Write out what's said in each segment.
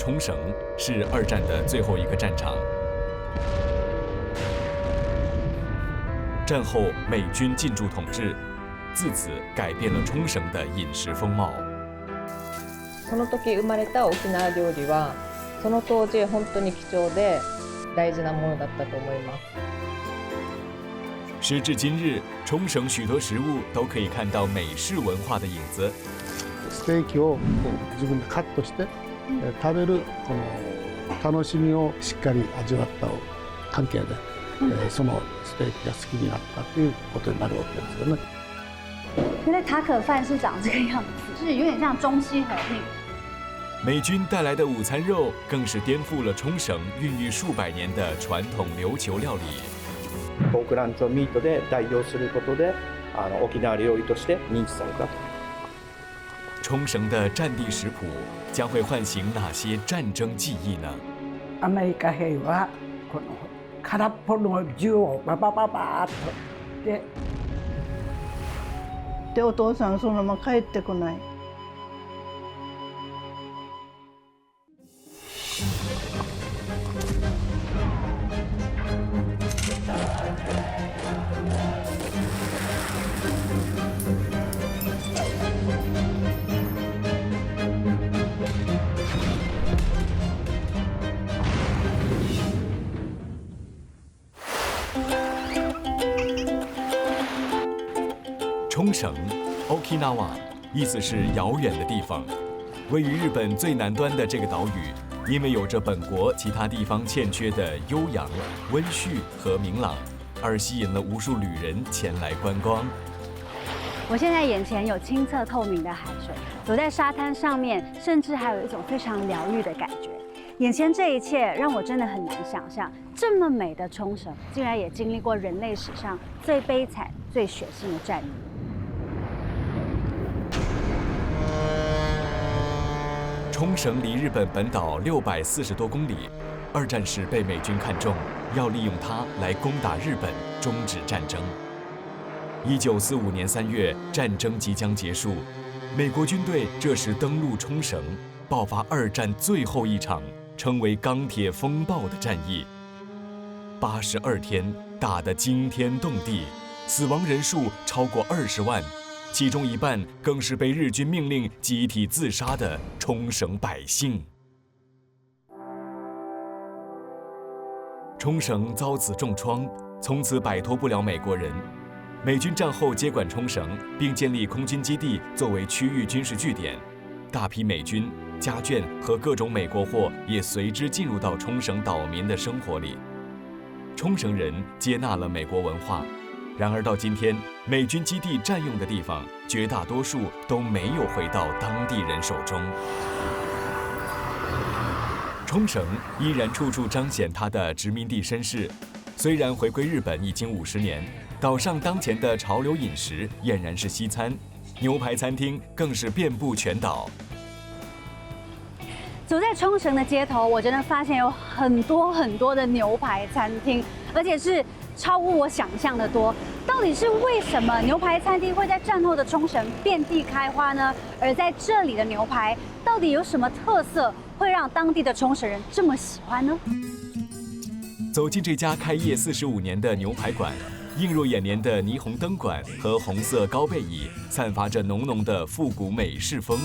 冲绳，是2战的最后一个战场。战后美军进驻统治，自此改变了冲绳的饮食风貌。その時生まれた沖縄料理は、その当時本当に貴重で大事なものだったと思います。时至今日，冲绳许多食物都可以看到美式文化的影子。ステーキを自分でカットして食べるこの楽しみをしっかり味わった関係で、そのステーキが好きになったということになるわけですよね。原来塔可饭是长这个样子，是有点像中西合并。美军带来的午餐肉更是颠覆了冲绳孕育数百年的传统琉球料理。ポークランチョンミートで代用することで、沖縄料理として認知されたと。冲绳的战地食谱将会唤醒哪些战争记忆呢？アメリカ兵はこの空っぽの銃をババババーっとでお父さんそのまま帰ってこない。冲绳 （Okinawa） 意思是遥远的地方，位于日本最南端的这个岛屿，因为有着本国其他地方欠缺的悠扬、温煦和明朗，而吸引了无数旅人前来观光。我现在眼前有清澈透明的海水，走在沙滩上面，甚至还有一种非常疗愈的感觉。眼前这一切让我真的很难想象，这么美的冲绳，竟然也经历过人类史上最悲惨、最血腥的战役。冲绳离日本本岛640多公里，2战时被美军看中，要利用它来攻打日本，终止战争。1945年3月，战争即将结束，美国军队这时登陆冲绳，爆发2战最后一场，称为钢铁风暴的战役。82天，打得惊天动地，死亡人数超过20万。其中一半更是被日军命令集体自杀的冲绳百姓。冲绳遭此重创，从此摆脱不了美国人。美军战后接管冲绳，并建立空军基地作为区域军事据点。大批美军、家眷和各种美国货也随之进入到冲绳岛民的生活里。冲绳人接纳了美国文化。然而到今天，美军基地占用的地方，绝大多数都没有回到当地人手中。冲绳依然处处彰显它的殖民地身世。虽然回归日本已经50年，岛上当前的潮流饮食俨然是西餐，牛排餐厅更是遍布全岛。走在冲绳的街头，我真的发现有很多的牛排餐厅，而且是超乎我想象的多。到底是为什么牛排餐厅会在战后的冲绳遍地开花呢？而在这里的牛排到底有什么特色，会让当地的冲绳人这么喜欢呢？走进这家开业45年的牛排馆，映入眼帘的霓虹灯管和红色高背椅，散发着浓浓的复古美式风。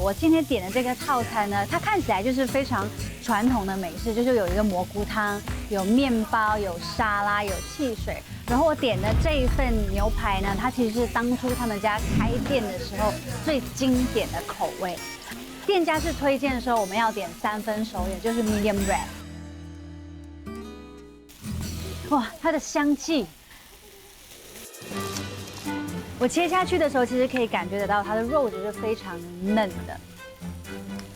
我今天点的这个套餐呢，它看起来就是非常传统的美式，就是有一个蘑菇汤，有面包，有沙拉，有汽水。然后我点的这一份牛排呢，它其实是当初他们家开店的时候最经典的口味。店家是推荐说我们要点3分熟，也就是 medium rare。哇，它的香气！我切下去的时候，其实可以感觉得到它的肉质是非常嫩的，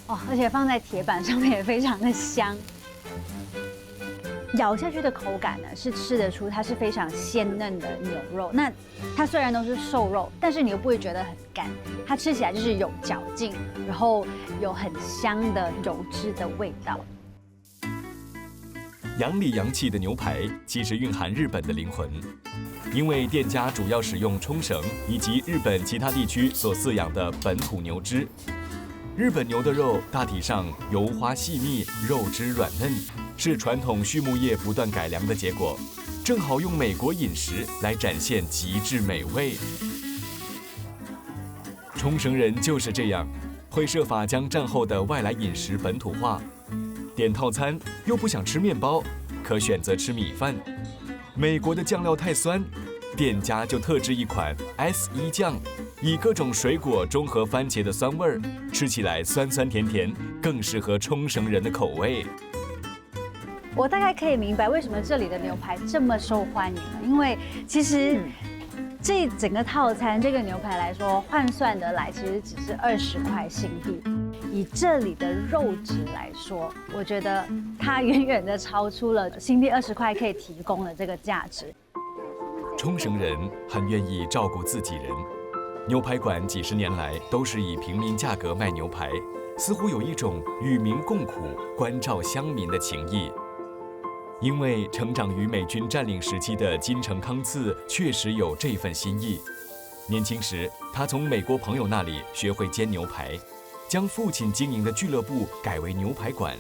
哦，而且放在铁板上面也非常的香。咬下去的口感呢，是吃得出它是非常鲜嫩的牛肉。那它虽然都是瘦肉，但是你又不会觉得很干，它吃起来就是有嚼劲，然后有很香的油脂的味道。洋里洋气的牛排其实蕴含日本的灵魂。因为店家主要使用冲绳以及日本其他地区所饲养的本土牛只，日本牛的肉大体上油花细密，肉质软嫩，是传统畜牧业不断改良的结果，正好用美国饮食来展现极致美味。冲绳人就是这样，会设法将战后的外来饮食本土化。点套餐又不想吃面包，可选择吃米饭。美国的酱料太酸，店家就特制一款 S1 酱，以各种水果中和番茄的酸味儿，吃起来酸酸甜甜，更适合冲绳人的口味。我大概可以明白为什么这里的牛排这么受欢迎了，因为其实这整个套餐这个牛排来说，换算得来其实只是20块新币。以这里的肉质来说，我觉得它远远的超出了新币20块可以提供的这个价值。冲绳人很愿意照顾自己人，牛排馆几十年来都是以平民价格卖牛排，似乎有一种与民共苦、关照乡民的情谊。因为成长于美军占领时期的金城康次确实有这份心意。年轻时，他从美国朋友那里学会煎牛排，将父亲经营的俱乐部改为牛排馆。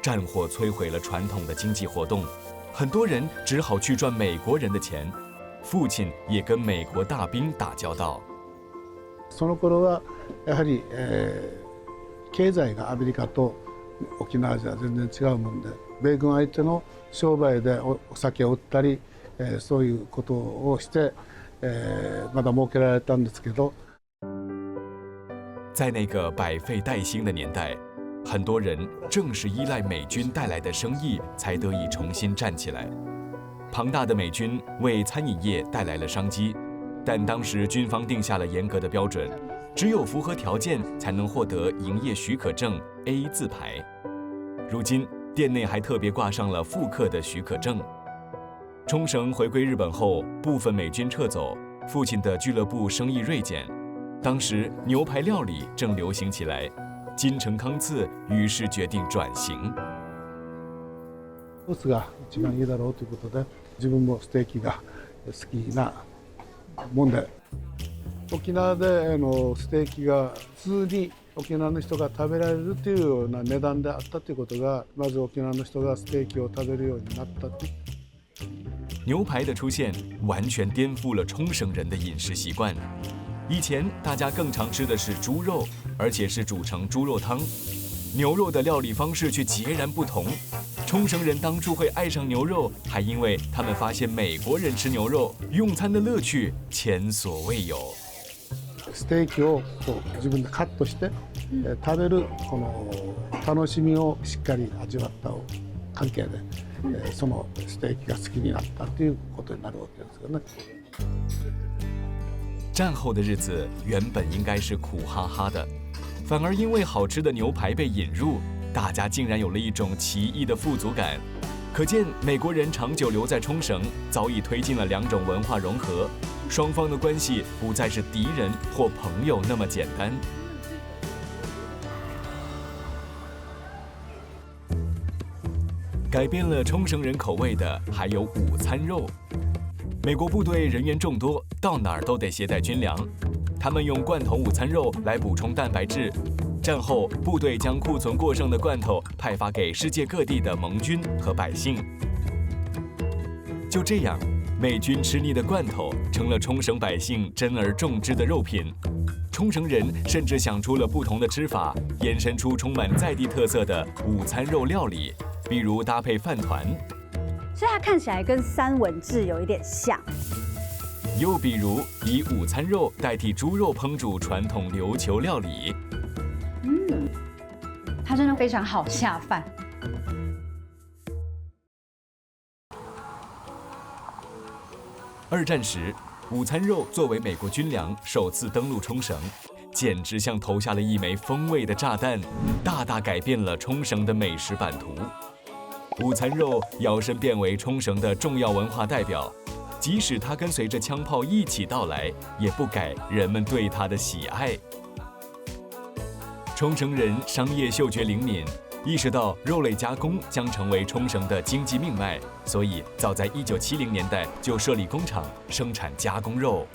战火摧毁了传统的经济活动，很多人只好去赚美国人的钱。父亲也跟美国大兵打交道。その頃はやはり、経済がアメリカと沖縄じゃ全然違うもんで、米軍相手の商売でお酒を売ったり、そういうことをして、まだ儲けられたんですけど。在那个百废待兴的年代，很多人正是依赖美军带来的生意，才得以重新站起来。庞大的美军为餐饮业带来了商机，但当时军方定下了严格的标准，只有符合条件才能获得营业许可证 A 字牌。如今店内还特别挂上了复刻的许可证。冲绳回归日本后，部分美军撤走，父亲的俱乐部生意锐减。当时牛排料理正流行起来，金城康次于是决定转型。コースが一番いいだろうということで、自分もステーキが好きなもんで、沖縄でステーキが普通に沖縄の人が食べられるというような値段であったということが、まず沖縄の人がステーキを食べるようになったと。牛排的出现完全颠覆了冲绳人的饮食习惯。以前大家更常吃的是猪肉，而且是煮成猪肉汤。牛肉的料理方式却截然不同。冲绳人当初会爱上牛肉，还因为他们发现美国人吃牛肉用餐的乐趣前所未有。ステーキを自分でカットして、食べるこの楽しみをしっかり味わった関係で、そのステーキが好きになったということになるわけですよね。战后的日子原本应该是苦哈哈的，反而因为好吃的牛排被引入，大家竟然有了一种奇异的富足感。可见美国人长久留在冲绳，早已推进了两种文化融合，双方的关系不再是敌人或朋友那么简单。改变了冲绳人口味的还有午餐肉。美国部队人员众多，到哪儿都得携带军粮，他们用罐头午餐肉来补充蛋白质。战后，部队将库存过剩的罐头派发给世界各地的盟军和百姓。就这样，美军吃腻的罐头成了冲绳百姓珍而重之的肉品。冲绳人甚至想出了不同的吃法，衍生出充满在地特色的午餐肉料理，比如搭配饭团。所以它看起来跟三文治有一点像。又比如以午餐肉代替猪肉烹煮传统琉球料理。它真的非常好下饭。二战时，午餐肉作为美国军粮首次登陆冲绳，简直像投下了一枚风味的炸弹，大大改变了冲绳的美食版图。午餐肉摇身变为冲绳的重要文化代表，即使它跟随着枪炮一起到来，也不改人们对它的喜爱。冲绳人商业嗅觉灵敏，意识到肉类加工将成为冲绳的经济命脉，所以早在1970年代就设立工厂生产加工肉。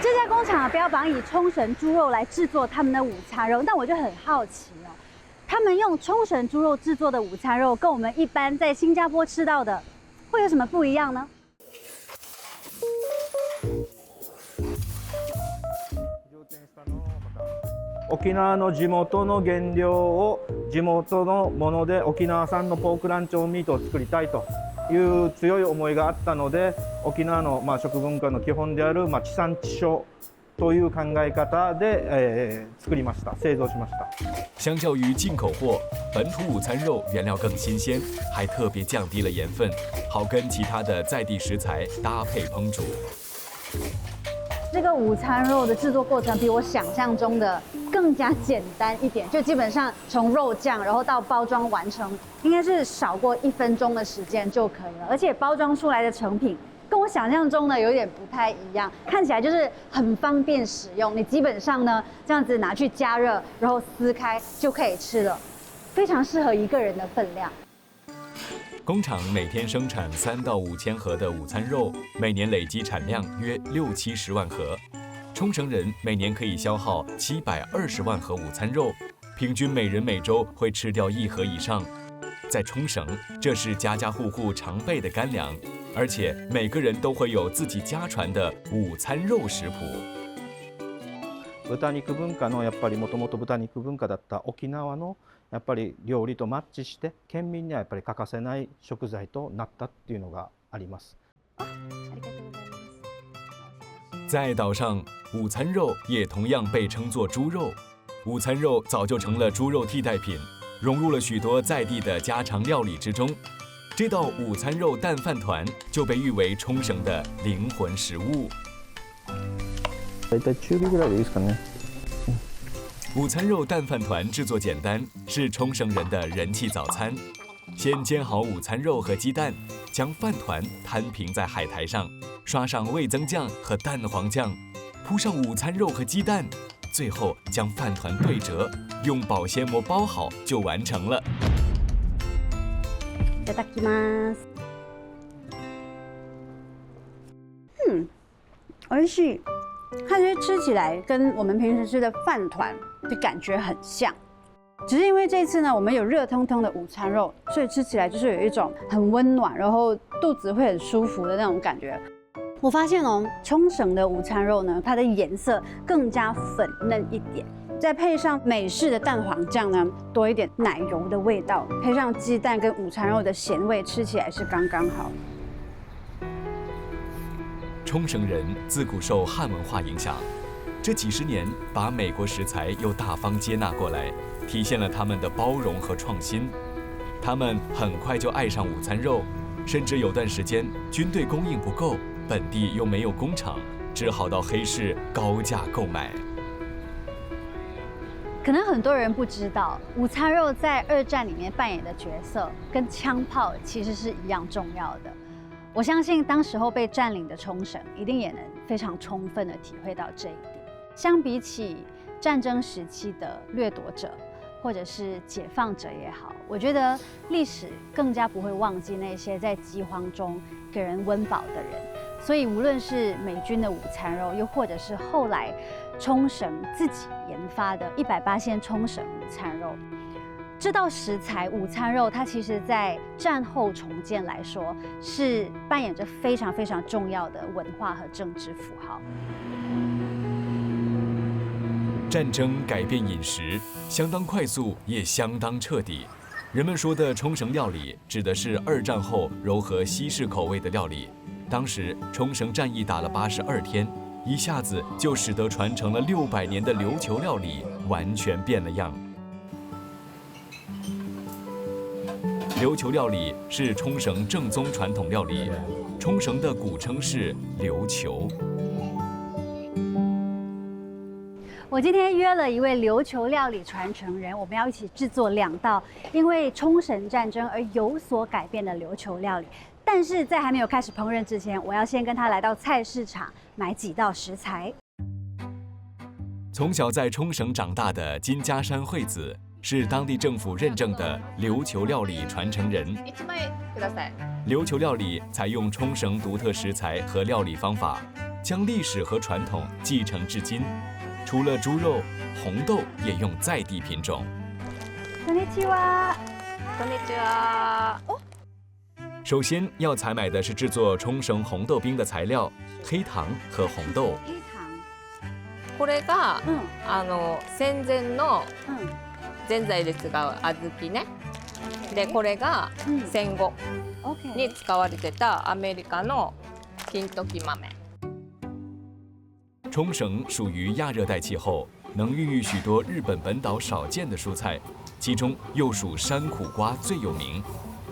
这家工通常标榜以冲绳猪肉来制作他们的午餐肉，但我就很好奇哦，他们用冲绳猪肉制作的午餐肉，跟我们一般在新加坡吃到的会有什么不一样呢？沖縄の地元の原料を地元のもので沖縄産のポークランチョンミートを作りたいという強い思いがあったので、沖縄の食文化の基本である地産地消という考え方で、作りました、製造しました。相较于进口货，本土午餐肉原料更新鲜，还特别降低了盐分，好跟其他的在地食材搭配烹煮。这个午餐肉的制作过程比我想象中的更加简单一点，就基本上从肉酱然后到包装完成，应该是少过1分钟的时间就可以了。而且包装出来的成品跟我想象中的有点不太一样，看起来就是很方便使用。你基本上呢这样子拿去加热，然后撕开就可以吃了，非常适合一个人的分量。工厂每天生产3到5千盒的午餐肉，每年累积产量约60-70万盒。冲绳人每年可以消耗720万盒午餐肉，平均每人每周会吃掉1盒以上。在冲绳，这是家家户户常备的干粮，而且每个人都会有自己家传的午餐肉食谱。豚肉文化のやっぱりもともと豚肉文化だった沖縄のやっぱり料理とマッチして、県民にはやっぱり欠かせない食材となったっていうのがあります。在岛上，午餐肉也同样被称作猪肉。午餐肉早就成了猪肉替代品，融入了许多在地的家常料理之中。这道午餐肉蛋饭团就被誉为冲绳的灵魂食物。大体中火ぐらいでいいですかね。午餐肉蛋饭团制作简单，是冲绳人的人气早餐。先煎好午餐肉和鸡蛋，将饭团摊平在海苔上，刷上味增酱和蛋黄酱，铺上午餐肉和鸡蛋，最后将饭团对折，用保鲜膜包好就完成了。いただきます。美味しい。它其实吃起来跟我们平时吃的饭团的感觉很像，只是因为这次呢，我们有热腾腾的午餐肉，所以吃起来就是有一种很温暖，然后肚子会很舒服的那种感觉。我发现哦，冲绳的午餐肉呢，它的颜色更加粉嫩一点，再配上美式的蛋黄酱呢，多一点奶油的味道，配上鸡蛋跟午餐肉的咸味，吃起来是刚刚好。冲绳人自古受汉文化影响，这几十年把美国食材又大方接纳过来，体现了他们的包容和创新。他们很快就爱上午餐肉，甚至有段时间军队供应不够，本地又没有工厂，只好到黑市高价购买。可能很多人不知道，午餐肉在2战里面扮演的角色跟枪炮其实是一样重要的。我相信当时候被占领的冲绳，一定也能非常充分地体会到这一点。相比起战争时期的掠夺者，或者是解放者也好，我觉得历史更加不会忘记那些在饥荒中给人温饱的人。所以无论是美军的午餐肉，又或者是后来冲绳自己研发的180%冲绳午餐肉，这道食材午餐肉，它其实在战后重建来说，是扮演着非常非常重要的文化和政治符号。战争改变饮食，相当快速，也相当彻底。人们说的冲绳料理，指的是2战后糅合西式口味的料理。当时冲绳战役打了82天，一下子就使得传承了600年的琉球料理完全变了样。琉球料理是冲绳正宗传统料理，冲绳的古称是琉球。我今天约了一位琉球料理传承人，我们要一起制作2道因为冲绳战争而有所改变的琉球料理。但是在还没有开始烹饪之前，我要先跟他来到菜市场买几道食材。从小在冲绳长大的金家山惠子，是当地政府认证的琉球料理传承人。琉球料理采用冲绳独特食材和料理方法，将历史和传统继承至今。除了猪肉，红豆也用在地品种。こんにちは。こんにちは。首先要采买的是制作冲绳红豆冰的材料黑糖和红豆。黑糖。これが、嗯戦前の嗯。ぜんざいで使う小豆ね。でこれが戦後OK。に使われてたアメリカの金時豆。冲绳属于亚热带气候，能孕育许多日本本岛少见的蔬菜，其中又属山苦瓜最有名。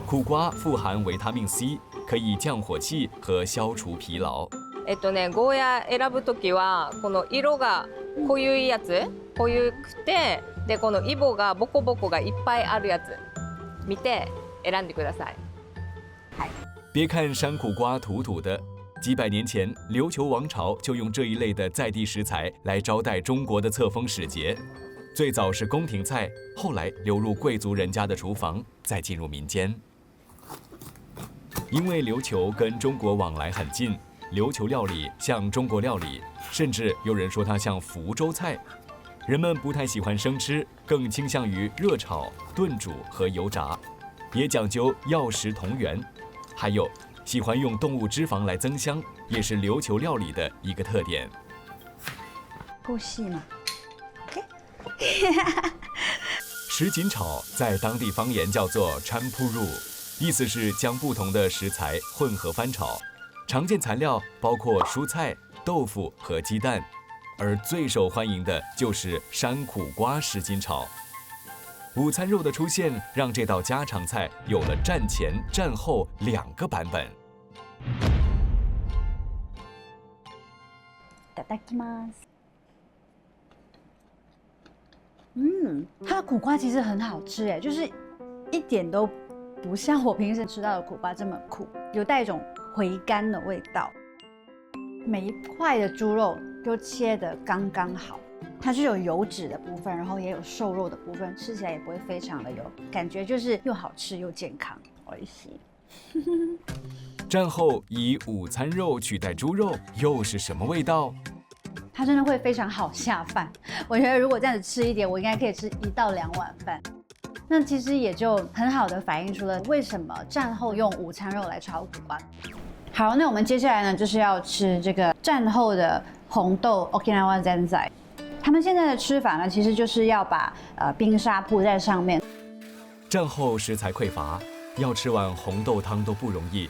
苦瓜富含维他命 C， 可以降火气和消除疲劳。ゴーヤ選ぶときはこの色が濃ゆいやつ、濃ゆくてでこのイボがボコボコがいっぱいあるやつ見て選んでください。别看山苦瓜土土的，几百年前琉球王朝就用这一类的在地食材来招待中国的册封使节。最早是宫廷菜，后来流入贵族人家的厨房，再进入民间。因为琉球跟中国往来很近，琉球料理像中国料理，甚至有人说它像福州菜。人们不太喜欢生吃，更倾向于热炒、炖煮和油炸，也讲究药食同源。还有喜欢用动物脂肪来增香，也是琉球料理的一个特点。够细吗？什锦炒在当地方言叫做 champuru， 意思是将不同的食材混合翻炒。常见材料包括蔬菜、豆腐和鸡蛋，而最受欢迎的就是山苦瓜什锦炒。午餐肉的出现，让这道家常菜有了战前、战后2个版本。いただきます。它的苦瓜其实很好吃哎，就是一点都不像我平时吃到的苦瓜这么苦，有带一种回甘的味道。每一块的猪肉都切得刚刚好，它是有油脂的部分，然后也有瘦肉的部分，吃起来也不会非常的油，感觉就是又好吃又健康，美味しい。战后以午餐肉取代猪肉，又是什么味道？它真的会非常好下饭。我觉得如果这样子吃一点，我应该可以吃1到2碗饭。那其实也就很好的反映出了为什么战后用午餐肉来炒苦瓜。好，那我们接下来呢，就是要吃这个战后的红豆 Okinawa Zenzai。他们现在的吃法呢，其实就是要把冰沙铺在上面。战后食材匮乏，要吃碗红豆汤都不容易。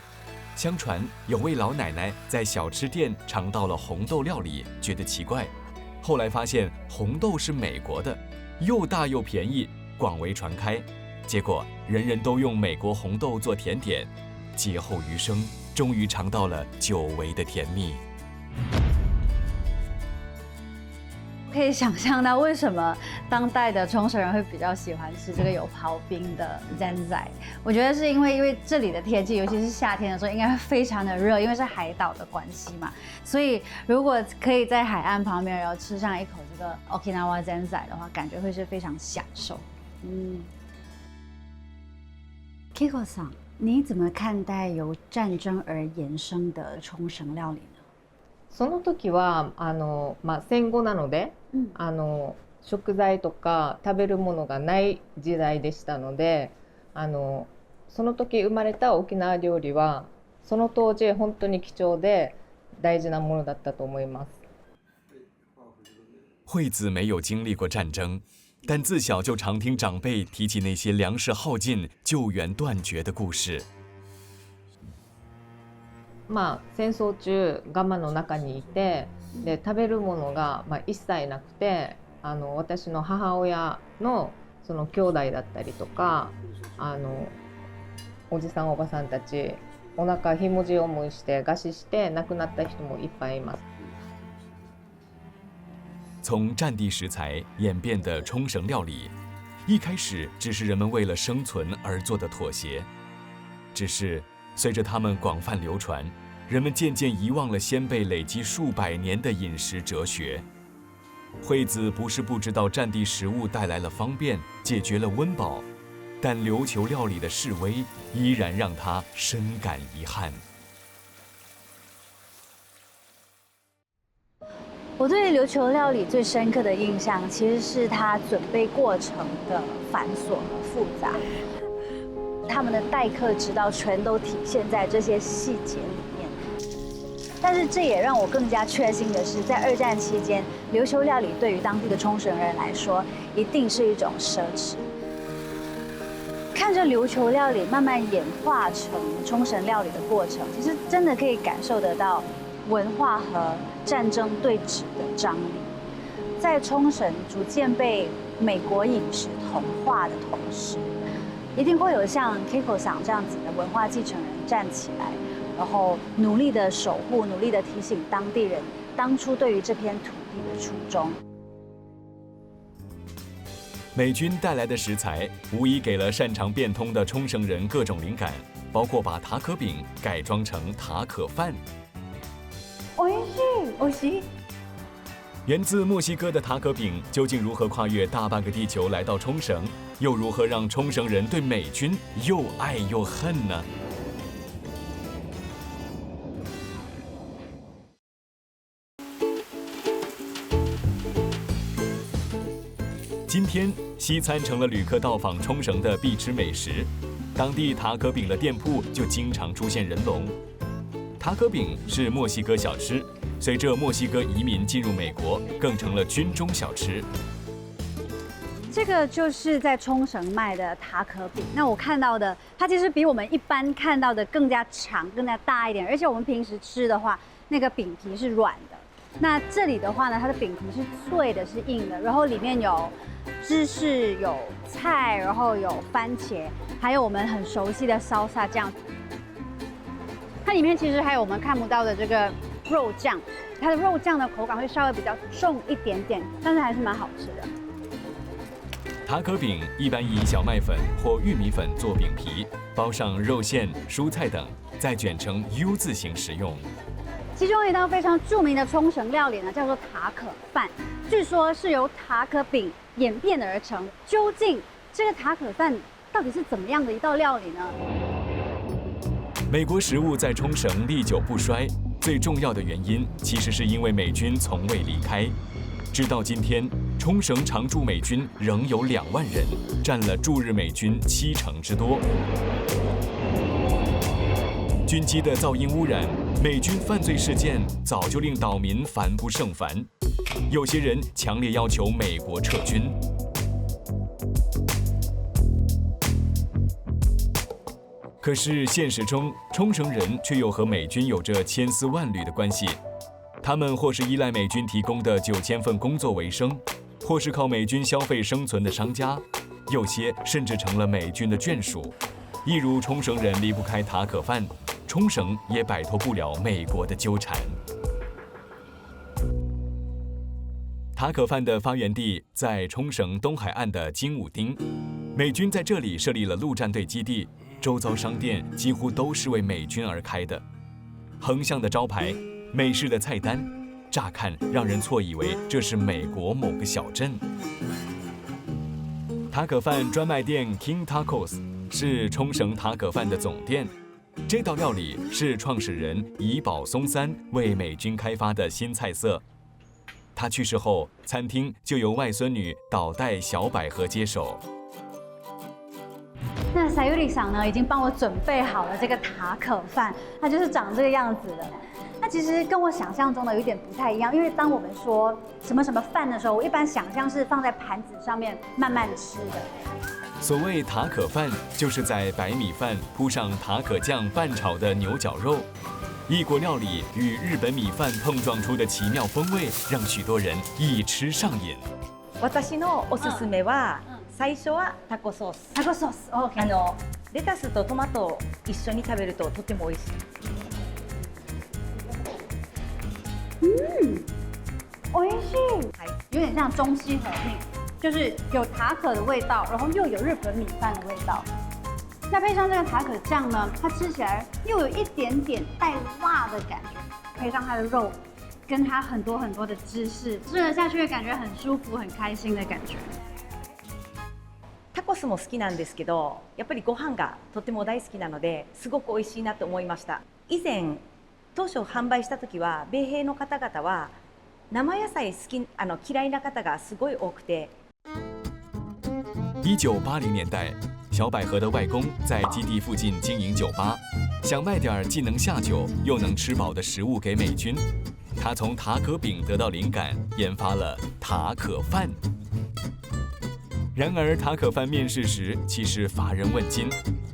相传有位老奶奶在小吃店尝到了红豆料理，觉得奇怪，后来发现红豆是美国的，又大又便宜，广为传开。结果人人都用美国红豆做甜点，劫后余生，终于尝到了久违的甜蜜。可以想象到为什么当代的冲绳人会比较喜欢吃这个有刨冰的 Zenzai。我觉得是因为这里的天气，尤其是夏天的时候，应该会非常的热，因为是海岛的关系嘛。所以如果可以在海岸旁边，然后吃上一口这个 Okinawa Zenzai 的话，感觉会是非常享受。Kiko さん，你怎么看待由战争而延伸的冲绳料理呢？その時は戦後なので、食材とか食べるものがない時代でしたので、その時生まれた沖縄料理はその当時本当に貴重で大事なものだったと思います。惠子没有经历过战争，但自小就常听长辈提起那些粮食耗尽、救援断绝的故事。戦争中ガマの中にいて、で食べるものが一切なくて、私の母親のその兄弟だったりとか、おじさんおばさんたちお腹ひもじ思いして餓死して亡くなった人もいっぱいいます。从战地食材演变的冲绳料理，一开始只是人们为了生存而做的妥协，只是随着它们广泛流传，人们渐渐遗忘了先辈累积数百年的饮食哲学。惠子不是不知道战地食物带来了方便，解决了温饱，但琉球料理的式微依然让她深感遗憾。我对琉球料理最深刻的印象，其实是它准备过程的繁琐和复杂，他们的待客之道全都体现在这些细节里面。但是这也让我更加确信的是，在二战期间，琉球料理对于当地的冲绳人来说，一定是一种奢侈。看着琉球料理慢慢演化成冲绳料理的过程，其实真的可以感受得到文化和战争对峙的张力。在冲绳逐渐被美国饮食同化的同时，一定会有像 Keiko 桑这样子的文化继承人站起来，然后努力的守护，努力的提醒当地人当初对于这片土地的初衷。美军带来的食材无疑给了擅长变通的冲绳人各种灵感，包括把塔可饼改装成塔可饭。美味しい，美味しい。源自墨西哥的塔可饼究竟如何跨越大半个地球来到冲绳，又如何让冲绳人对美军又爱又恨呢？今天，西餐成了旅客到访冲绳的必吃美食，当地塔可饼的店铺就经常出现人龙。塔可饼是墨西哥小吃，随着墨西哥移民进入美国，更成了军中小吃。这个就是在冲绳卖的塔可饼。那我看到的，它其实比我们一般看到的更加长、更加大一点，而且我们平时吃的话，那个饼皮是软的。那这里的话呢，它的饼皮是脆的，是硬的，然后里面有芝士、有菜，然后有番茄，还有我们很熟悉的salsa酱。它里面其实还有我们看不到的这个肉酱，它的肉酱的口感会稍微比较重一点点，但是还是蛮好吃的。塔可饼一般以小麦粉或玉米粉做饼皮，包上肉馅、蔬菜等，再卷成 U 字形食用。其中一道非常著名的冲绳料理呢，叫做塔可饭，据说是由塔可饼演变而成。究竟这个塔可饭到底是怎么样的一道料理呢？美国食物在冲绳历久不衰，最重要的原因其实是因为美军从未离开。直到今天，冲绳常驻美军仍有2万人，占了驻日美军70%之多。军机的噪音污染、美军犯罪事件早就令岛民烦不胜烦，有些人强烈要求美国撤军。可是现实中，冲绳人却又和美军有着千丝万缕的关系。他们或是依赖美军提供的9000份工作为生，或是靠美军消费生存的商家，有些甚至成了美军的眷属。一如冲绳人离不开塔可饭，冲绳也摆脱不了美国的纠缠。塔可饭的发源地在冲绳东海岸的金武町，美军在这里设立了陆战队基地，周遭商店几乎都是为美军而开的。横向的招牌，美式的菜单，乍看让人错以为这是美国某个小镇。塔可饭专卖店 King Tacos 是冲绳塔可饭的总店。这道料理是创始人怡保松三为美军开发的新菜色。他去世后，餐厅就由外孙女岛代小百合接手。那Sayuri桑呢，已经帮我准备好了这个塔可饭，它就是长这个样子的。那其实跟我想象中的有点不太一样，因为当我们说什么什么饭的时候，我一般想象是放在盘子上面慢慢吃的。所谓塔可饭，就是在白米饭铺上塔可酱拌炒的牛绞肉。异国料理与日本米饭碰撞出的奇妙风味，让许多人一吃上瘾。私のおすすめは、最初はタコソース。タコソース、OK。レタスとトマトを一緒に食べるととても美味しい。美味しい。有点像中西合并，就是有塔可的味道，然后又有日本米饭的味道。那配上这个塔可酱呢，它吃起来又有一点点带辣的感觉，配上它的肉，跟它很多很多的芝士，吃了下去的感觉很舒服、很开心的感觉。タコスも好きなんですけど、やっぱりご飯がとても大好きなので、すごく美味しいなと思いました。以前当初販売した時は米兵の方々は生野菜嫌いな方がすごい多くて。1980年代，小百合的外公在基地附近经营酒吧，想卖点既能下酒又能吃饱的食物给美军。他从塔可饼得到灵感，研发了塔可饭。然而，塔可饭面世时其实乏人问津。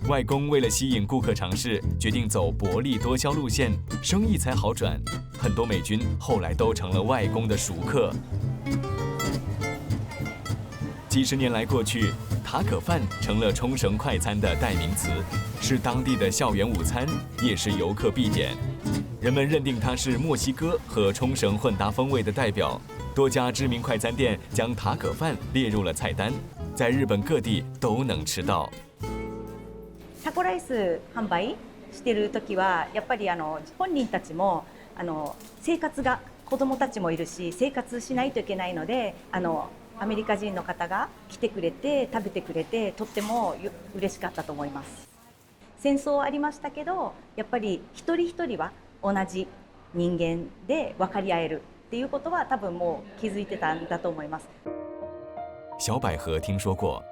外公为了吸引顾客尝试，决定走薄利多销路线，生意才好转。很多美军后来都成了外公的熟客。几十年来过去，塔可饭成了冲绳快餐的代名词，是当地的校园午餐，也是游客必点。人们认定它是墨西哥和冲绳混搭风味的代表。多家知名快餐店将塔可饭列入了菜单，在日本各地都能吃到。タコライス販売してる時はやっぱり本人たちも生活が子どもたちもいるし生活しないといけないのでアメリカ人の方が来てくれて食べてくれてとっても嬉しかったと思います。戦争ありましたけどやっぱり一人一人は同じ人間で分かり合えるっていうことは多分もう気づいてたんだと思います。小百合听说过，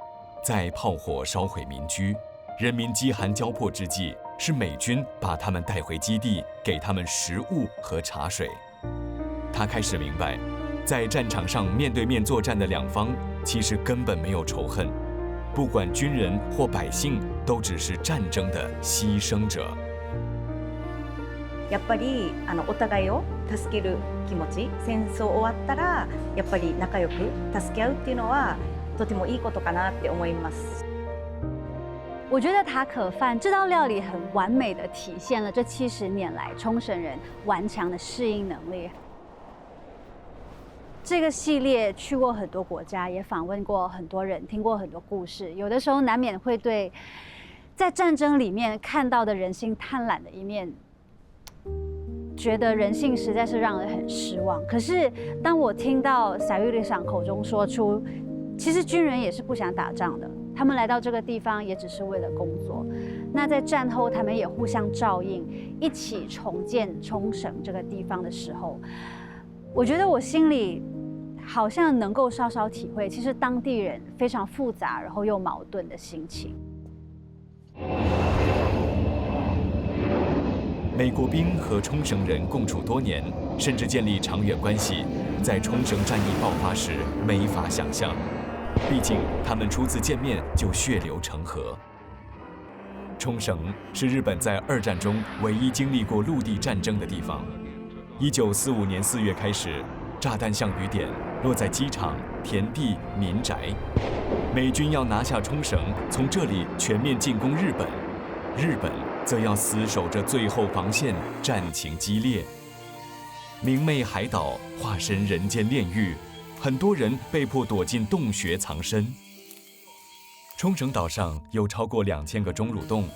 在炮火烧毁民居、人民饥寒交迫之际，是美军把他们带回基地，给他们食物和茶水。他开始明白，在战场上面对面作战的两方，其实根本没有仇恨，不管军人或百姓，都只是战争的牺牲者。やっぱりお互いを助ける気持ち、戦争終わったらやっぱり仲良く助け合うっていうのはとてもいいことかなって思います。我觉得塔可饭这道料理很完美的体现了这70年来冲绳人顽强的适应能力。这个系列去过很多国家，也访问过很多人，听过很多故事。有的时候难免会对在战争里面看到的人性贪婪的一面，觉得人性实在是让人很失望。可是当我听到Sayuriさん口中说出，其实军人也是不想打仗的，他们来到这个地方也只是为了工作。那在战后，他们也互相照应，一起重建冲绳这个地方的时候，我觉得我心里好像能够稍稍体会，其实当地人非常复杂然后又矛盾的心情。美国兵和冲绳人共处多年，甚至建立长远关系，在冲绳战役爆发时没法想象。毕竟他们初次见面就血流成河。冲绳是日本在2战中唯一经历过陆地战争的地方。1945年4月开始，炸弹像雨点落在机场、田地、民宅。美军要拿下冲绳，从这里全面进攻日本。日本则要死守着最后防线，战情激烈。明媚海岛化身人间炼狱，很多人被迫躲进洞穴藏身。冲绳岛上有超过2000个钟乳洞，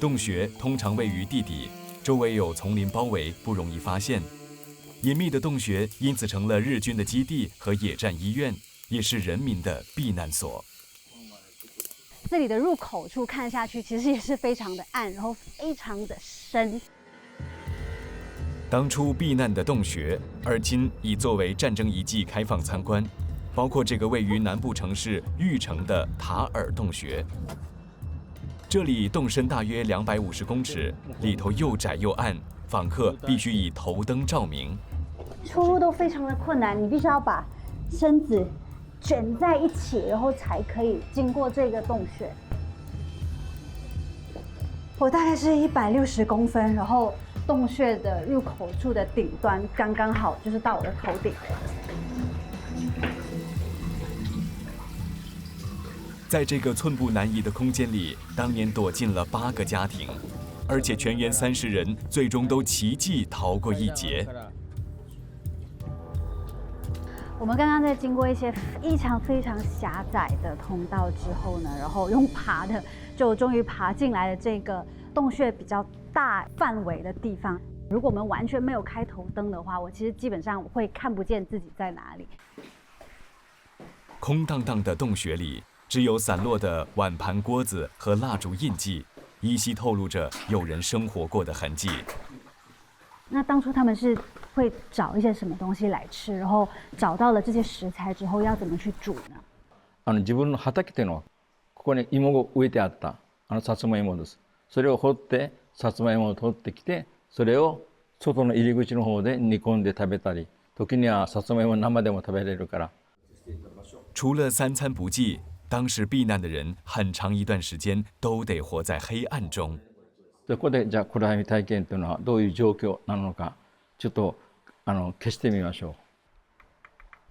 洞穴通常位于地底，周围有丛林包围，不容易发现。隐秘的洞穴因此成了日军的基地和野战医院，也是人民的避难所。这里的入口处看下去，其实也是非常的暗，然后非常的深。当初避难的洞穴，而今已作为战争遗迹开放参观，包括这个位于南部城市玉城的塔尔洞穴。这里洞深大约250公尺，里头又窄又暗，访客必须以头灯照明。出入都非常的困难，你必须要把身子卷在一起，然后才可以经过这个洞穴。我大概是160公分，然后洞穴的入口处的顶端刚刚好就是到我的头顶。在这个寸步难移的空间里，当年躲进了8个家庭，而且全员30人最终都奇迹逃过一劫。我们刚刚在经过一些非常狭窄的通道之后呢，然后用爬的就终于爬进来了这个洞穴比较大范围的地方。如果我们完全没有开头灯的话，我其实基本上会看不见自己在哪里。空荡荡的洞穴里，只有散落的碗盘锅子和蜡烛印记，依稀透露着有人生活过的痕迹。那当初他们是会找一些什么东西来吃？然后找到了这些食材之后，要怎么去煮呢？自分の畑っていうのはここに芋を植えてあったさつまいもです。それを掘ってさつまいもを取ってきて、それを外の入り口の方で煮込んで食べたり、時にはさつまいも生でも食べれるから。除了三餐不继，当时避难的人很长一段时间都得活在黑暗中。ここでじゃあ暗闇体験というのはどういう状況なのか、ちょっと消してみましょう。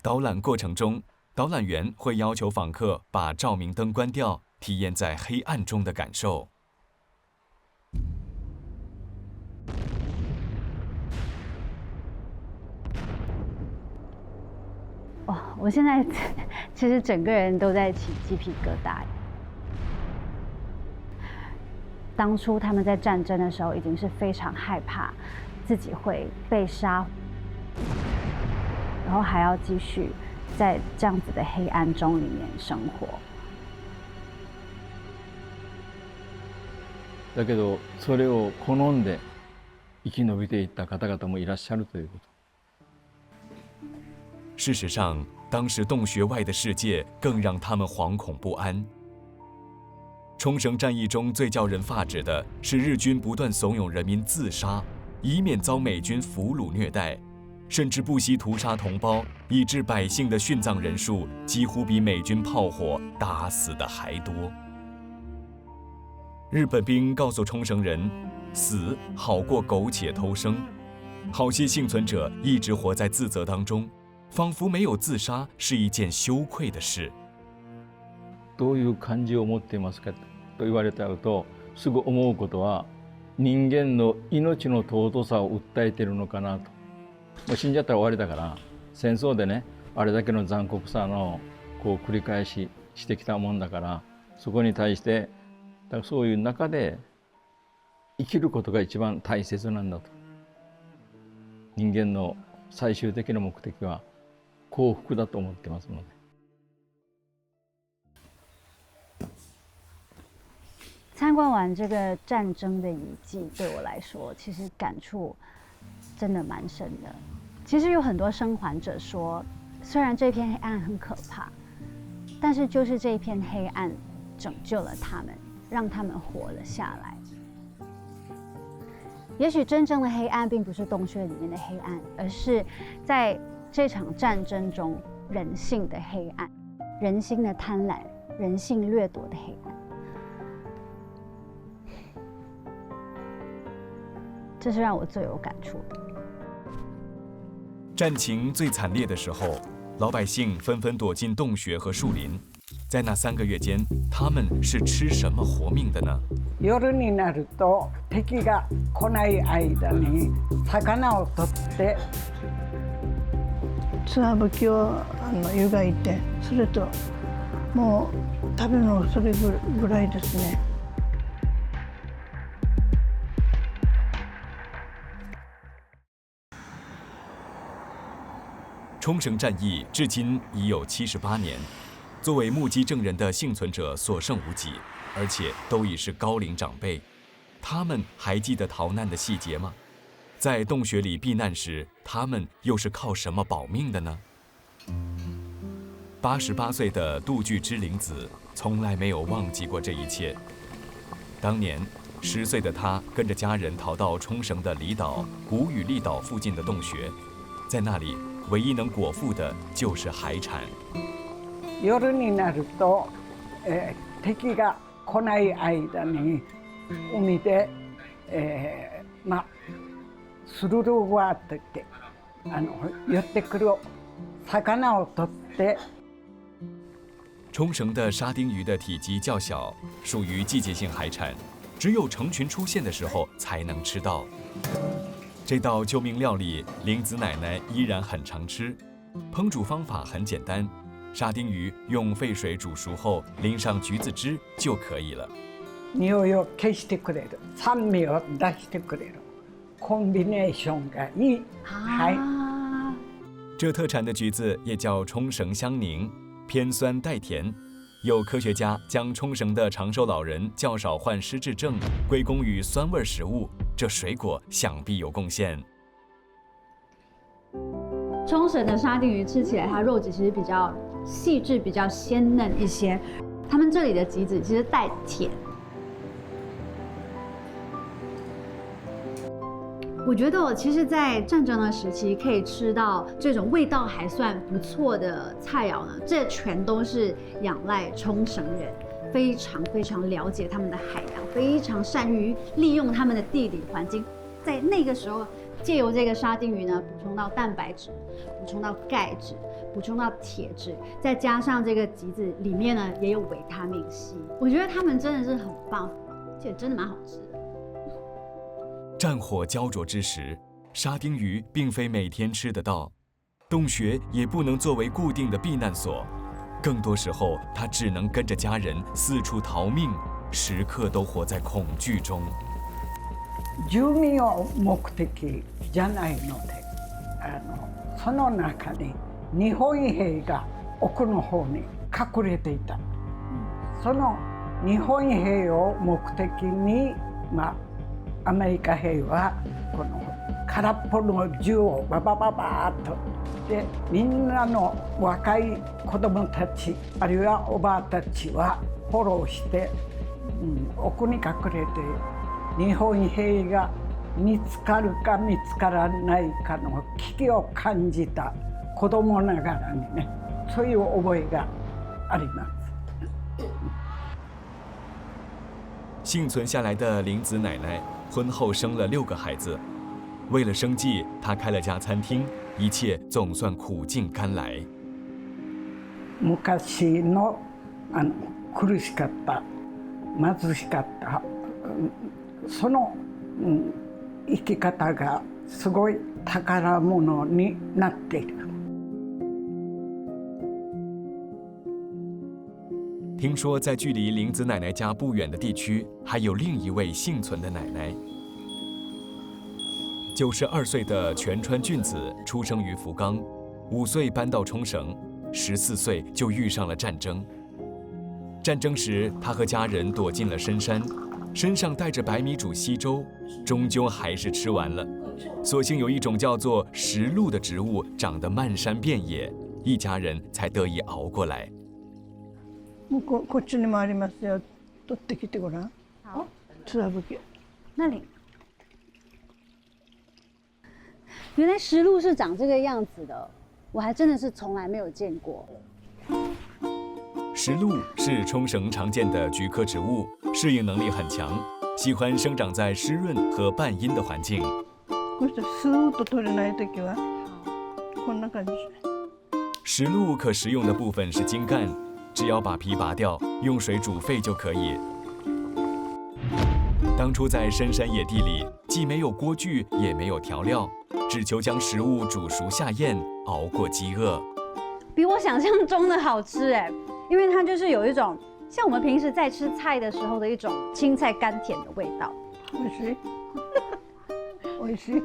导览过程中，导览员会要求访客把照明灯关掉，体验在黑暗中的感受。哇，我现在其实整个人都在起鸡皮疙瘩。当初他们在战争的时候，已经是非常害怕自己会被杀，然后还要继续在这样子的黑暗中里面生活。だけどそれを好んで生き延びていった方々もいらっしゃるということ。事实上，当时洞穴外的世界更让他们惶恐不安。冲绳战役中最叫人发指的是日军不断怂恿人民自杀，以免遭美军俘虏虐待，甚至不惜屠杀同胞，以致百姓的殉葬人数几乎比美军炮火打死的还多。日本兵告诉冲绳人，死好过苟且偷生。好些幸存者一直活在自责当中，仿佛没有自杀是一件羞愧的事。どういう感じを持っていますかと言われたと、すぐ思うことは人間の命の尊さを訴えているのかなと。もう死んじゃったら終わりだから、戦争でね、あれだけの残酷さの繰り返ししてきたもんだから、そこに対してだからそういう中で生きることが一番大切なんだと。人間の最終的な目的は幸福だと思ってますので。参观完这个战争的遗迹，对我来说，其实感触真的蛮深的。其实有很多生还者说，虽然这片黑暗很可怕，但是就是这一片黑暗拯救了他们，让他们活了下来。也许真正的黑暗并不是洞穴里面的黑暗，而是在这场战争中人性的黑暗，人心的贪婪，人性掠夺的黑暗。这是让我最有感触的。战情最惨烈的时候，老百姓纷纷躲进洞穴和树林。在那3个月间，他们是吃什么活命的呢？夜になると敵が来ない間に魚を取ってつわぶきを湯がいて、それともう食べるのそれぐらいですね。冲绳战役至今已有78年，作为目击证人的幸存者所剩无几，而且都已是高龄长辈。他们还记得逃难的细节吗？在洞穴里避难时，他们又是靠什么保命的呢？88岁的杜具之玲子从来没有忘记过这一切。当年10岁的她跟着家人逃到冲绳的离岛古宇利岛附近的洞穴，在那里唯一能果腹的就是海产。夜になると、敵が来ない間に海で、スルルワーといって寄ってくる魚を取って。冲绳的沙丁鱼的体积较小，属于季节性海产，只有成群出现的时候才能吃到。这道救命料理，玲子奶奶依然很常吃。烹煮方法很简单，沙丁鱼用沸水煮熟后淋上橘子汁就可以了。匂いを消してくれる、酸味を出してくれる、コンビネーションがいい。はい。这特产的橘子也叫冲绳香柠，偏酸带甜。有科学家将冲绳的长寿老人较少患失智症归功于酸味食物，这水果想必有贡献。冲绳的沙丁鱼吃起来，它肉质其实比较细致、比较鲜嫩一些。他们这里的吉子其实带甜。我觉得其实，在战争的时期可以吃到这种味道还算不错的菜肴呢，这全都是仰赖冲绳人非常非常了解他们的海洋，非常善于利用他们的地理环境，在那个时候借由这个沙丁鱼呢，补充到蛋白质，补充到钙质，补充到铁质，再加上这个吉子里面呢也有维他命 C， 我觉得他们真的是很棒，而且真的蛮好吃的。战火焦灼之时，沙丁鱼并非每天吃得到，洞穴也不能作为固定的避难所，更多时候他只能跟着家人四处逃命，时刻都活在恐惧中。住民を目的じゃないので、その中に日本兵が奥の方に隠れていた。その日本兵を目的に、アメリカ兵はこの空っぽの銃をババババーっとで、みんなの若い子供たちあるいはおばあたちはフォローして、奥に隠れて日本兵が見つかるか見つからないかの危機を感じた子供ながらにね、そういう覚えがあります。幸存下来的玲子奶奶婚后生了6个孩子，为了生计，她开了家餐厅，一切总算苦尽甘来。昔の苦しかった貧しかったその生き方がすごい宝物になっている。听说在距离玲子奶奶家不远的地区，还有另一位幸存的奶奶。92岁的全川俊子出生于福冈，5岁搬到冲绳，14岁就遇上了战争。战争时，他和家人躲进了深山，身上带着白米煮稀粥，终究还是吃完了。所幸有一种叫做石鹿的植物长得漫山遍野，一家人才得以熬过来。こっちにもありますよ。取ってきてごらん。好，つわぶき。那里。原来石鹿是长这个样子的，我还真的是从来没有见过。石鹿是冲绳常见的菊科植物，适应能力很强，喜欢生长在湿润和半阴的环境。こうしてスーッと取れないときはこんな感じ。石鹿可食用的部分是茎干，只要把皮拔掉，用水煮沸就可以。当初在深山野地里，既没有锅具，也没有调料，只求将食物煮熟下咽，熬过饥饿。比我想象中的好吃哎，因为它就是有一种像我们平时在吃菜的时候的一种青菜甘甜的味道。美味しい。美味しい。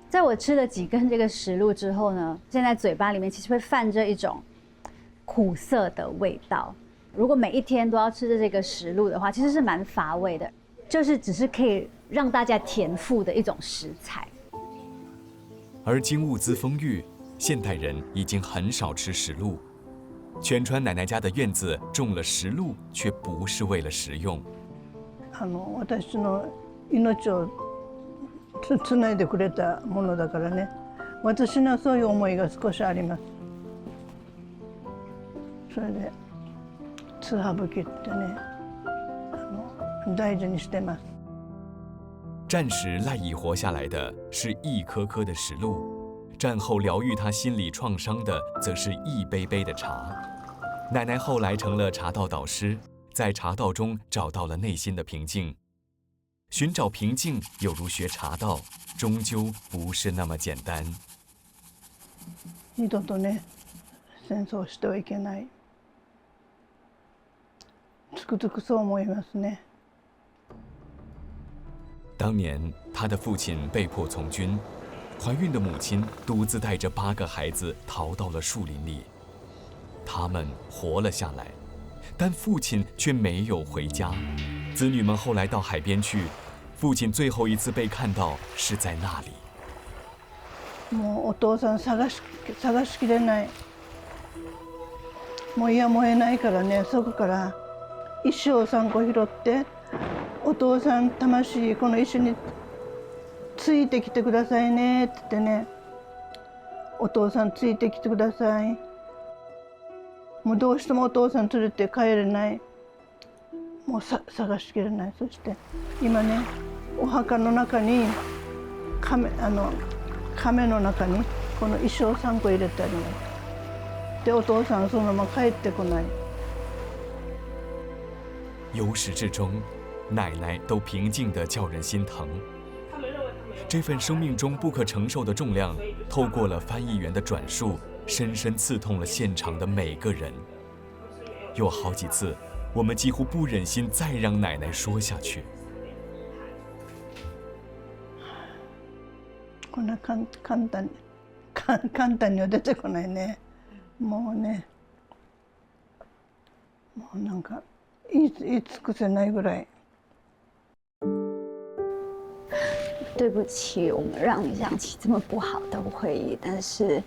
在我吃了几根这个石鹿之后呢，现在嘴巴里面其实会泛着一种苦涩的味道。如果每一天都要吃着这个石鹿的话，其实是蛮乏味的，就是只是可以让大家填腹的一种食材。而今物资丰裕，现代人已经很少吃石鹿。全川奶奶家的院子种了石鹿，却不是为了食用。私の命をつないでくれたものだからね。私のそういう思いが少しあります。それでつはぶきってね、大事にしてます。战时赖以活下来的是一颗颗的石鹿，战后疗愈他心理创伤的，则是一杯杯的茶。奶奶后来成了茶道导师，在茶道中找到了内心的平静。寻找平静，有如学茶道，终究不是那么简单。二度とね、戦争してはいけない。つくづくそう思いますね。当年，他的父亲被迫从军，怀孕的母亲独自带着8个孩子逃到了树林里。他们活了下来，但父亲却没有回家。子女们后来到海边去，父亲最后一次被看到是在那里。もうお父さん探しきれない。もういや燃えないからね、そこから石を3個拾って、お父さん魂この石についてきてくださいねって言ってね、お父さんついてきてください。もうどうしてもお父さん連れて帰れない。もう探しきれない。そして今ね、お墓の中に亀の中にこの石を3個入れてあります。でお父さんそのまま帰ってこない。由始至终，奶奶都平静得叫人心疼。这份生命中不可承受的重量，透过了翻译员的转述，深深刺痛了现场的每个人。有好几次，我们几乎不忍心再让奶奶说下去。こんな簡単には出てこないね。もうね、もうなんか言い尽くせないぐらい。对不起，我们让你想起这么不好的回忆，但是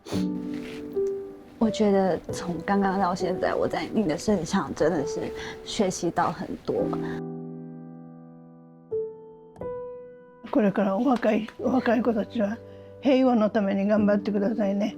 我觉得从刚刚到现在，我在你的身上真的是学习到很多。これからお若い子たちは平和のために頑張ってくださいね。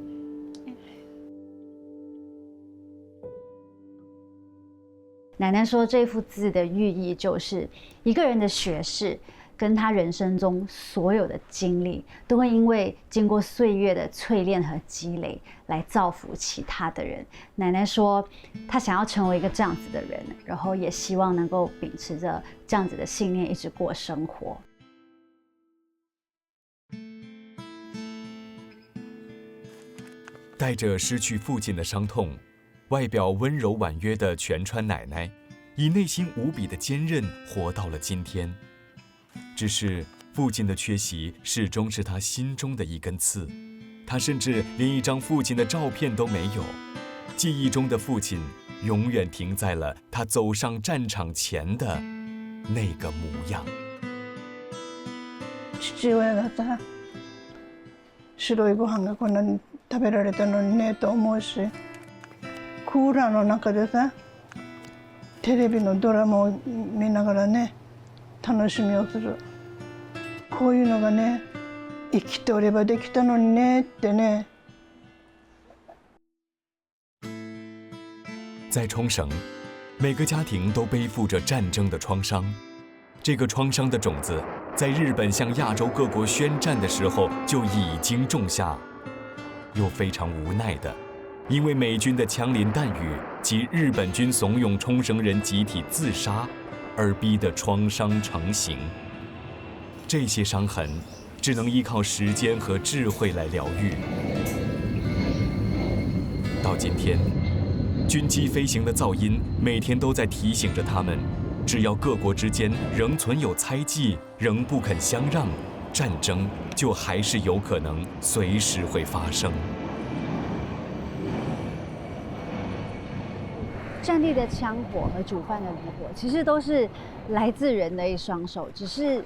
奶奶说，这幅字的寓意就是一个人的学识跟他人生中所有的经历，都会因为经过岁月的淬炼和积累，来造福其他的人。奶奶说，她想要成为一个这样子的人，然后也希望能够秉持着这样子的信念，一直过生活。带着失去父亲的伤痛，外表温柔婉约的全川奶奶，以内心无比的坚韧活到了今天。只是父亲的缺席始终是她心中的一根刺，她甚至连一张父亲的照片都没有。记忆中的父亲永远停在了他走上战场前的那个模样。父親がさ、白いご飯がこんなに食べられたのにねと思うし、クーラーの中でさ、テレビのドラマを見ながらね、楽しみをする。こういうのがね、生きておればできたのにねってね。在冲绳，每个家庭都背负着战争的创伤。这个创伤的种子，在日本向亚洲各国宣战的时候就已经种下，又非常无奈的，因为美军的枪林弹雨及日本军怂恿冲绳人集体自杀，而逼得创伤成型。这些伤痕，只能依靠时间和智慧来疗愈。到今天，军机飞行的噪音每天都在提醒着他们，只要各国之间仍存有猜忌，仍不肯相让，战争就还是有可能随时会发生。战地的枪火和煮饭的炉火，其实都是来自人的一双手，只是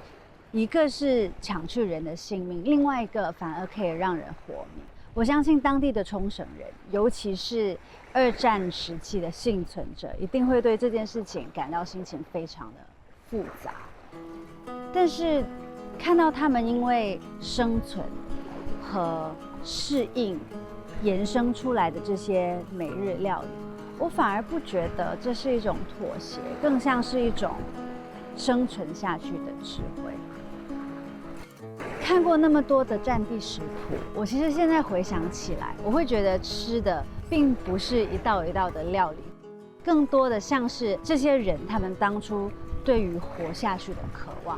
一个是抢去人的性命，另外一个反而可以让人活命。我相信当地的冲绳人，尤其是2战时期的幸存者，一定会对这件事情感到心情非常的复杂。但是看到他们因为生存和适应衍生出来的这些每日料理，我反而不觉得这是一种妥协，更像是一种生存下去的智慧。看过那么多的战地食谱，我其实现在回想起来，我会觉得吃的并不是一道一道的料理，更多的像是这些人他们当初对于活下去的渴望。